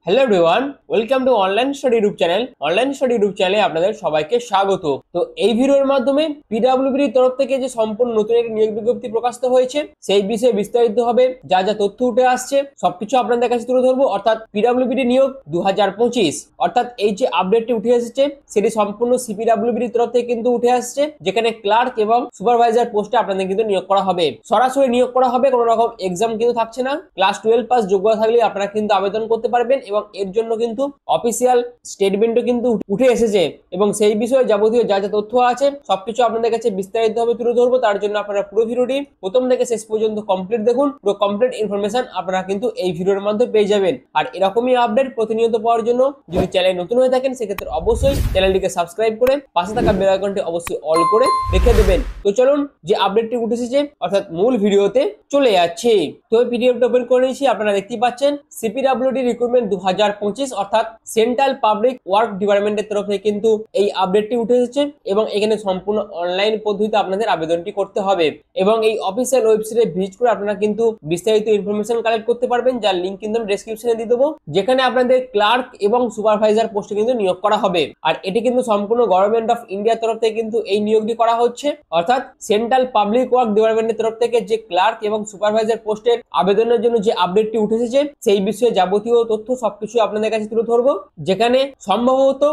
Hello everyone, welcome to online study YouTube channel. Online study YouTube চ্যানেলে আপনাদের সবাইকে স্বাগত। তো এই ভিডিওর মাধ্যমে পিডব্লিউবির তরফ থেকে যে সম্পূর্ণ নতুন একটি নিয়োগ বিজ্ঞপ্তি প্রকাশিত হয়েছে সেই বিষয়ে বিস্তারিত হবে যা যা তথ্য উঠে আসছে সবকিছু আপনাদের কাছে তুলে ধরবো। অর্থাৎ পিডব্লিউবি নিয়োগ 2025, অর্থাৎ এই যে আপডেটটি উঠে এসেছে সেটি সম্পূর্ণ সিপিডব্লিউবির তরফ থেকে কিন্তু উঠে আসছে, যেখানে ক্লার্ক এবং সুপারভাইজার পোস্টে আপনাদের কিন্তু নিয়োগ করা হবে। সরাসরি নিয়োগ করা হবে, কোনো রকম এক্সাম কিন্তু থাকছে না। ক্লাস 12 পাস যোগ্যতা থাকলে আপনারা কিন্তু আবেদন করতে পারবেন এবং এর জন্য কিন্তু অফিসিয়াল স্টেটমেন্টও কিন্তু উঠে এসেছে এবং সেই বিষয়ে যাবতীয় যা যা তথ্য আছে সবকিছু আপনাদের কাছে বিস্তারিতভাবে তুলে ধরবো। তার জন্য আপনারা পুরো ভিডিওটি প্রথম থেকে শেষ পর্যন্ত কমপ্লিট দেখুন। পুরো কমপ্লিট ইনফরমেশন আপনারা কিন্তু এই ভিডিওর মাধ্যমে পেয়ে যাবেন। আর এরকমই আপডেট প্রতিনিয়ত পাওয়ার জন্য যদি চ্যানেল নতুন হয়ে থাকেন সেক্ষেত্রে অবশ্যই চ্যানেলটিকে সাবস্ক্রাইব করে পাশে থাকা বেল আইকনটি অবশ্যই অল করে রেখে দেবেন। তো চলুন যে আপডেটটি উঠে এসেছে অর্থাৎ মূল ভিডিওতে চলে যাচ্ছে। তো পিডিএফটা ওপেন করে নিয়েছি, আপনারা দেখতে পাচ্ছেন সিপিডব্লিউডি রিক্রুটমেন্ট 2025 অর্থাৎ সেন্ট্রাল পাবলিক ওয়ার্ক ডিপার্টমেন্টের তরফ থেকে কিন্তু এই আপডেটটি উঠে এসেছে এবং এখানে সম্পূর্ণ অনলাইন পদ্ধতিতে আপনাদের আবেদনটি করতে হবে এবং এই অফিসিয়াল ওয়েবসাইটে ভিজিট করে আপনারা কিন্তু বিস্তারিত ইনফরমেশন কালেক্ট করতে পারবেন, যার লিংক কিন্তু আমি ডেসক্রিপশনে দিয়ে দেবো, যেখানে আপনাদের ক্লার্ক এবং সুপারভাইজার পোস্টে কিন্তু নিয়োগ করা হবে। আর এটি কিন্তু সম্পূর্ণ গভর্নমেন্ট অফ ইন্ডিয়ার তরফ থেকে কিন্তু এই নিয়োগটি করা হচ্ছে। অর্থাৎ সেন্ট্রাল পাবলিক ওয়ার্ক ডিপার্টমেন্টের তরফ থেকে যে ক্লার্ক এবং সুপারভাইজার পোস্টের আবেদনের জন্য যে আপডেটটি উঠে এসেছে সেই বিষয়ে যাবতীয় তথ্য সবকিছু আপনাদের কাছে তুলে ধরবো, যেখানে সম্ভবত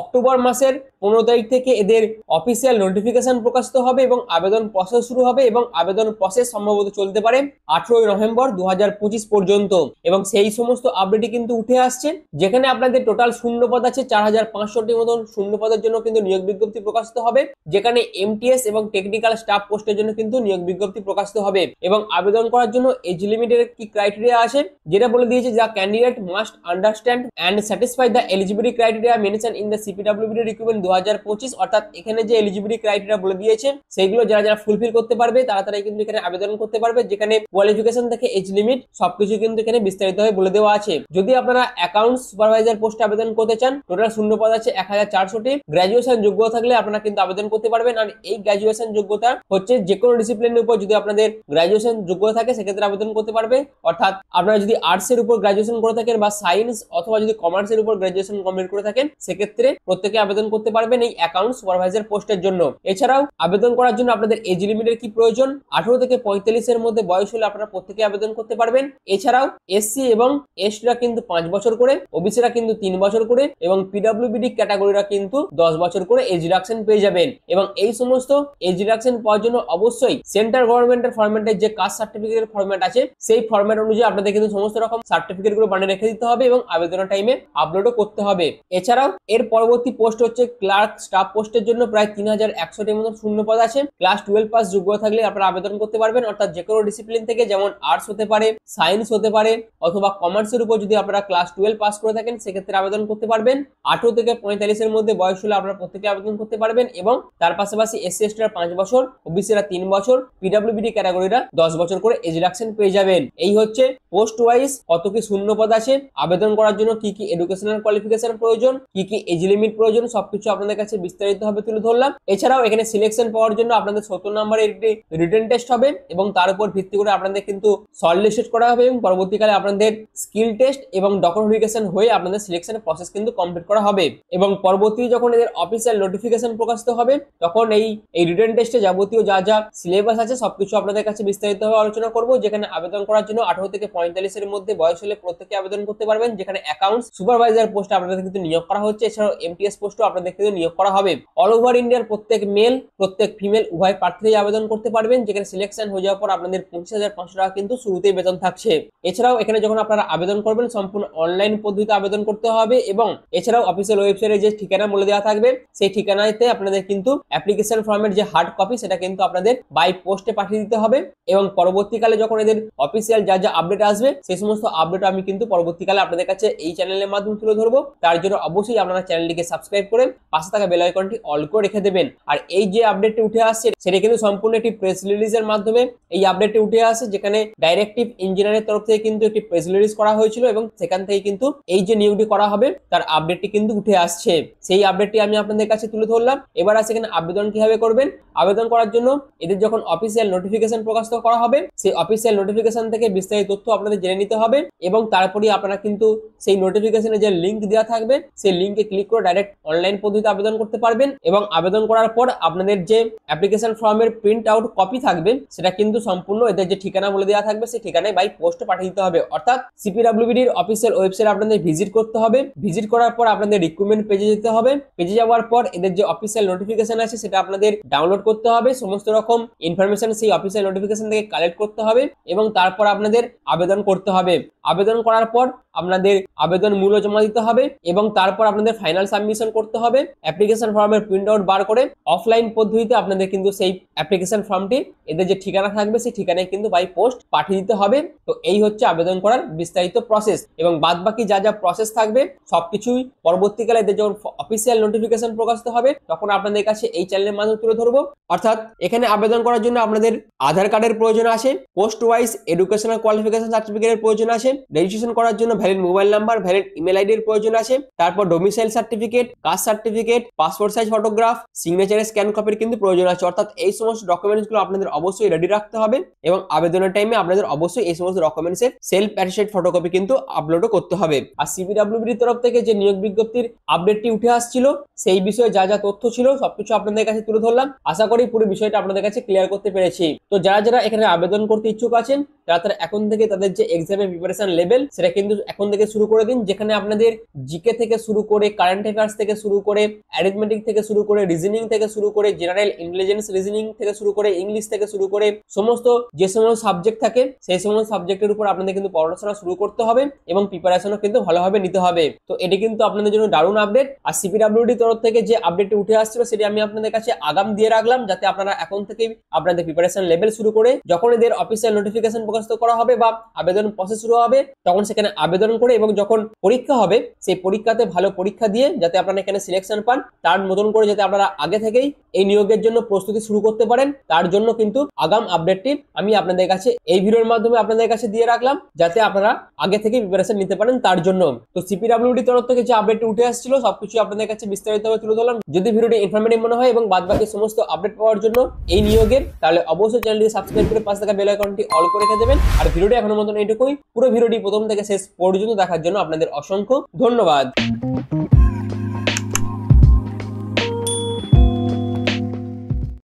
অক্টোবর মাসের 15 তারিখ থেকে এদের অফিসিয়াল নোটিফিকেশন প্রকাশিত হবে এবং আবেদন প্রসেস শুরু হবে এবং আবেদন প্রসেস সম্ভবত চলতে পারে 18 নভেম্বর 2025 পর্যন্ত। এবং সেই সমস্ত আপডেটই কিন্তু উঠে আসছে, যেখানে আপনাদের টোটাল শূন্যপদ আছে 4500টি মতন শূন্যপদের জন্য কিন্তু নিয়োগ বিজ্ঞপ্তি প্রকাশিত হবে, যেখানে এমটিএস এবং টেকনিক্যাল স্টাফ পোস্টের জন্য কিন্তু নিয়োগ বিজ্ঞপ্তি প্রকাশিত হবে। এবং আবেদন করার জন্য এজ লিমিটের কি ক্রাইটেরিয়া আছে যেটা বলে দিয়েছে, যা candidate must understand and satisfy the eligibility criteria mention in the CPWD recruitment 2025। অর্থাৎ এখানে যে এলিজিবিলিটি ক্রাইটেরিয়া বলে দিয়েছে সেইগুলো যারা যারা ফুলফিল করতে পারবে তারা কিন্তু এখানে আবেদন করতে পারবে, যেখানে কোয়ালিফিকেশন থেকে এজ লিমিট সবকিছু কিন্তু এখানে বিস্তারিতভাবে বলে দেওয়া আছে। যদি আপনারা অ্যাকাউন্টস সুপারভাইজার পোস্টে আবেদন করতে চান, টোটাল শূন্যপদ আছে 1400টি। গ্র্যাজুয়েশন যোগ্যতা থাকলে আপনারা কিন্তু আবেদন করতে পারবেন। আর এই গ্র্যাজুয়েশন যোগ্যতা হচ্ছে যে কোনো ডিসিপ্লিনের উপর যদি আপনাদের গ্র্যাজুয়েশন যোগ্যতা থাকে সেক্ষেত্রে আবেদন করতে পারবে। অর্থাৎ আপনারা যদি আর্টসের উপর গ্র্যাজুয়েশন করে থাকেন বা সায়েন্স অথবা যদি কমার্সের উপর গ্র্যাজুয়েশন কমপ্লিট করে থাকেন সেক্ষেত্রে প্রত্যেকে আবেদন করতে পারবেন এই অ্যাকাউন্ট সুপারভাইজার পোস্টের জন্য। এছাড়াও আবেদন করার জন্য আপনাদের এজ লিমিটের কি প্রয়োজন, 18 থেকে 45 এর মধ্যে বয়স হলে আপনারা প্রত্যেকে আবেদন করতে পারবেন। এছাড়াও এসসি এবং এসটিরা কিন্তু 5 বছর করে, ওবিসিরা কিন্তু 3 বছর করে এবং পিডব্লিউবিডি ক্যাটাগরিরা কিন্তু 10 বছর করে এজ রিডাকশন পেয়ে যাবেন। এবং এই সমস্ত এজ রিডাকশন পাওয়ার জন্য অবশ্যই সেন্ট্রাল গভর্নমেন্টের ফরম্যাটের যে কাস্ট সার্টিফিকেটের ফরম্যাট আছে সেই ফরম্যাট অনুযায়ী আপনাদের কিন্তু সমস্ত রকম সার্টিফিকেট গুলো বানিয়ে রেখে দিতে হবে এবং আবেদনের টাইমে আপলোডও করতে হবে। এছাড়াও এর পরবর্তী পোস্ট হচ্ছে ক্লার্ক স্টাফ পোস্টের জন্য প্রায় 3100টির মতো শূন্যপদ আছে। ক্লাস 12 পাস যোগ্যতা থাকলে আপনারা আবেদন করতে পারবেন। অর্থাৎ যে কোনো ডিসিপ্লিন থেকে, যেমন আর্টস হতে পারে, সায়েন্স হতে পারে অথবা কমার্সের উপর যদি আপনারা ক্লাস 12 পাস করে থাকেন সেক্ষেত্রে আবেদন করতে পারবেন। 18 থেকে 45 এর মধ্যে বয়স হলে আপনারা প্রত্যেকে আবেদন করতে পারবেন এবং তার পাশাপাশি এসসি এসটিরা 5 বছর, ওবিসিরা 3 বছর, পিডব্লিউবিডি ক্যাটাগরিরা 10 বছর করে এজ রিডাকশন পেয়ে যাবেন। এই হচ্ছে পোস্ট ওয়াইজ কত কি শূন্যপদ আছে, আবেদন করার জন্য কি কি এডুকেশনাল কোয়ালিফিকেশন প্রয়োজন, কি কি এজ লিমিট প্রয়োজন, সবকিছু আপনাদের কাছে বিস্তারিতভাবে তুলে ধরলাম। এছাড়াও এখানে সিলেকশন পাওয়ার জন্য আপনাদের 70 নম্বরের একটি রিটেন টেস্ট হবে এবং তার উপর ভিত্তি করে আপনাদের কিন্তু শর্ট লিস্টেড করা হবে এবং পরবর্তীকালে আপনাদের স্কিল টেস্ট এবং ডকুমেন্টেশন হয়ে আপনাদের সিলেকশন প্রসেস কিন্তু কমপ্লিট করা হবে। এবং পরবর্তী যখন এদের অফিসিয়াল নোটিফিকেশন প্রকাশিত হবে তখন এই রিটেন টেস্টে যাবতীয় যা যা সিলেবাস আছে সবকিছু আপনাদের কাছে বিস্তারিতভাবে আলোচনা করব, যেখানে আবেদন করার জন্য 18 থেকে 45 এর মধ্যে বয়স হলে প্রত্যেকে আবেদন করতে পারবেন, যেখানে অ্যাকাউন্টস সুপারভাইজার পোস্টে আপনাদের কিন্তু নিয়োগ করা হচ্ছে। এছাড়াও এমটিএস পোস্টও আপনাদের কিন্তু নিয়োগ করা হবে। অল ওভার ইন্ডিয়ার প্রত্যেক মেল প্রত্যেক ফিমেল উভয় প্রার্থীরাই আবেদন করতে পারবেন, যেখানে সিলেকশন হয়ে যাওয়ার পর আপনাদের 25,500 টাকা কিন্তু শুরুতেই বেতন থাকছে। এছাড়াও এখানে যখন আপনারা আবেদন করবেন সম্পূর্ণ অনলাইন পদ্ধতিতে আবেদন করতে হবে এবং এছাড়াও অফিসিয়াল ওয়েবসাইটে যে ঠিকানা বলে দেওয়া থাকবে সেই ঠিকানাতে আপনাদের কিন্তু অ্যাপ্লিকেশন ফর্মের যে হার্ড কপি সেটা কিন্তু আপনাদের বাই পোস্টে পাঠিয়ে দিতে হবে। এবং পরবর্তীকালে যখন এদের অফিসিয়াল যা যা আপডেট আসবে সেই সমস্ত আপডেট আমি কিন্তু পরবর্তীকালে আপনাদের কাছে এই চ্যানেলের মাধ্যমে তুলে ধরবো। তার জন্য অবশ্যই আপনারা চ্যানেল চ্যানেলটিকে সাবস্ক্রাইব করে পাশে থাকা বেল আইকনটি অল করে রেখে দেবেন। আর এই যে আপডেটটি উঠে আসছে সেটা কিন্তু সম্পূর্ণ একটি প্রেস রিলিজের মাধ্যমে এই আপডেটটি উঠে আসে, যেখানে ডাইরেক্টিভ ইঞ্জিনিয়ারের তরফ থেকে কিন্তু একটি প্রেস রিলিজ করা হয়েছিল এবং সেখান থেকে কিন্তু এই যে নিয়োগটি করা হবে তার আপডেটটি কিন্তু উঠে আসছে। সেই আপডেটটি আমি আপনাদের কাছে তুলে ধরলাম। এবার আছে এখানে আবেদন কিভাবে করবেন। আবেদন করার জন্য এদের যখন অফিসিয়াল নোটিফিকেশন প্রকাশ করা হবে সেই অফিসিয়াল নোটিফিকেশন থেকে বিস্তারিত তথ্য আপনাদের জেনে নিতে হবে এবং তারপরে আপনারা কিন্তু সেই নোটিফিকেশনে যে লিংক দেওয়া থাকবে সেই লিংকে ক্লিক করে ডাইরেক্ট অনলাইন পদ্ধতিতে আবেদন করতে পারবেন এবং আবেদন করার পর আপনাদের যে অ্যাপ্লিকেশন ফর্মের প্রিন্ট আউট কপি থাকবে সেটা কিন্তু সম্পূর্ণ এদের যে ঠিকানা বলে দেওয়া থাকবে সেই ঠিকানায় বাই পোস্ট পাঠিয়ে দিতে হবে। অর্থাৎ সিপিডব্লিউবিডির অফিসিয়াল ওয়েবসাইট আপনাদের ভিজিট করতে হবে। ভিজিট করার পর আপনাদের রিক্রুটমেন্ট পেজে যেতে হবে। পেজে যাওয়ার পর এদের যে অফিসিয়াল নোটিফিকেশন আছে সেটা আপনাদের ডাউনলোড করতে হবে। সমস্ত রকম ইনফরমেশন সেই অফিসিয়াল নোটিফিকেশন থেকে কালেক্ট করতে হবে এবং তারপর আপনাদের আবেদন করতে হবে। আবেদন করার পর আপনাদের আবেদন মূল্য জমা দিতে হবে এবং তারপর আপনাদের ফাইনাল সাবমিশন করতে হবে। অ্যাপ্লিকেশন ফর্মের প্রিন্ট আউট বার করে অফলাইন পদ্ধতিতে আপনাদের কিন্তু সেই অ্যাপ্লিকেশন ফর্মটি এদের যে ঠিকানা থাকবে সেই ঠিকানায় কিন্তু বাই পোস্ট পাঠিয়ে দিতে হবে। তো এই হচ্ছে আবেদন করার বিস্তারিত প্রসেস এবং বাদ বাকি যা যা প্রসেস থাকবে সবকিছুই পরবর্তীকালে এদের যখন অফিসিয়াল নোটিফিকেশন প্রকাশিত হবে তখন আপনাদের কাছে এই চ্যানেলের মাধ্যমে তুলে ধরবো। অর্থাৎ এখানে আবেদন করার জন্য আপনাদের আধার কার্ডের প্রয়োজন আছে, পোস্ট ওয়াইজ এডুকেশনাল কোয়ালিফিকেশন সার্টিফিকেটের প্রয়োজন আছে, রেজিস্ট্রেশন করার জন্য valid mobile number, valid email ID এর প্রয়োজন আছে, তারপর domicile certificate, caste certificate, passport size photograph, সিগনেচারের স্ক্যান কপির কিন্তু প্রয়োজন আছে। অর্থাৎ এই সমস্ত ডকুমেন্টস গুলো আপনাদের অবশ্যই রেডি রাখতে হবে এবং আবেদনের টাইমে আপনাদের অবশ্যই এই সমস্ত ডকুমেন্টস এর সেলফ অ্যাটেস্টেড ফটোকপি কিন্তু আপলোড করতে হবে। আর সিপিডব্লিউবির তরফ থেকে যে নিয়োগ বিজ্ঞপ্তির আপডেটটি উঠে আসছিল সেই বিষয়ে যা যা তথ্য ছিল সবকিছু আপনাদের কাছে তুলে ধরলাম। আশা করি পুরো বিষয়টা আপনাদের কাছে ক্লিয়ার করতে পেরেছি। তো যারা যারা এখানে আবেদন করতে ইচ্ছুক আছেন তারা এখন থেকে তাদের যে এক্সামের প্রিপারেশন লেভেল সেটা কিন্তু এখন থেকে শুরু করে দিন, যেখানে আপনাদের জিকে থেকে শুরু করে কারেন্ট অ্যাফেয়ার্স থেকে শুরু করে অ্যারিথমেটিক থেকে শুরু করে রিজনিং থেকে শুরু করে জেনারেল ইন্টেলিজেন্স রিজনিং থেকে শুরু করে ইংলিশ থেকে শুরু করে সমস্ত যে সমস্ত সাবজেক্ট থাকে সেই সমস্ত সাবজেক্টের উপর আপনাদের কিন্তু পড়াশোনা শুরু করতে হবে এবং প্রিপারেশনও কিন্তু ভালোভাবে নিতে হবে। তো এটি কিন্তু আপনাদের জন্য দারুণ আপডেট। আর সিপিডব্লিউডি তরফ থেকে যে আপডেটটি উঠে আসছিল সেটি আমি আপনাদের কাছে আগাম দিয়ে রাখলাম, যাতে আপনারা এখন থেকেই আপনাদের প্রিপারেশন লেভেল শুরু করে যখন এদের অফিসিয়াল নোটিফিকেশন প্রকাশ করা হবে বা আবেদন প্রসেস শুরু হবে তখন সেখানে আবেদন করে এবং যখন পরীক্ষা হবে সেই পরীক্ষাতে ভালো পরীক্ষা দিয়ে যাতে আপনারা এখানে সিলেকশন পান, তার মতন করে যাতে আপনারা আগে থেকেই এই নিয়োগের জন্য প্রস্তুতি শুরু করতে পারেন, তার জন্য কিন্তু আগাম আপডেটটি আমি আপনাদের কাছে এই ভিডিওর মাধ্যমে আপনাদের কাছে দিয়ে রাখলাম, যাতে আপনারা আগে থেকে প্রিপারেশন নিতে পারেন তার জন্য। তো সিপিডব্লিউডি তরফ থেকে যে আপডেটটি উঠে আসছিল সবকিছু আপনাদের কাছে বিস্তারিতভাবে তুলে ধরলাম। যদি ভিডিওটি ইনফরমেটিভ মনে হয় এবং বাদবাকি সমস্ত আপডেট পাওয়ার জন্য এই নিয়োগের, তাহলে অবশ্যই চ্যানেলটি সাবস্ক্রাইব করে পাশে থাকা বেল আইকনটি অল করে রেখে দেবেন। আর ভিডিওটি এখনো মতন এইটুকুই। পুরো ভিডিওটি প্রথম থেকে শেষ পর্যন্ত দেখার জন্য আপনাদের অসংখ্য ধন্যবাদ।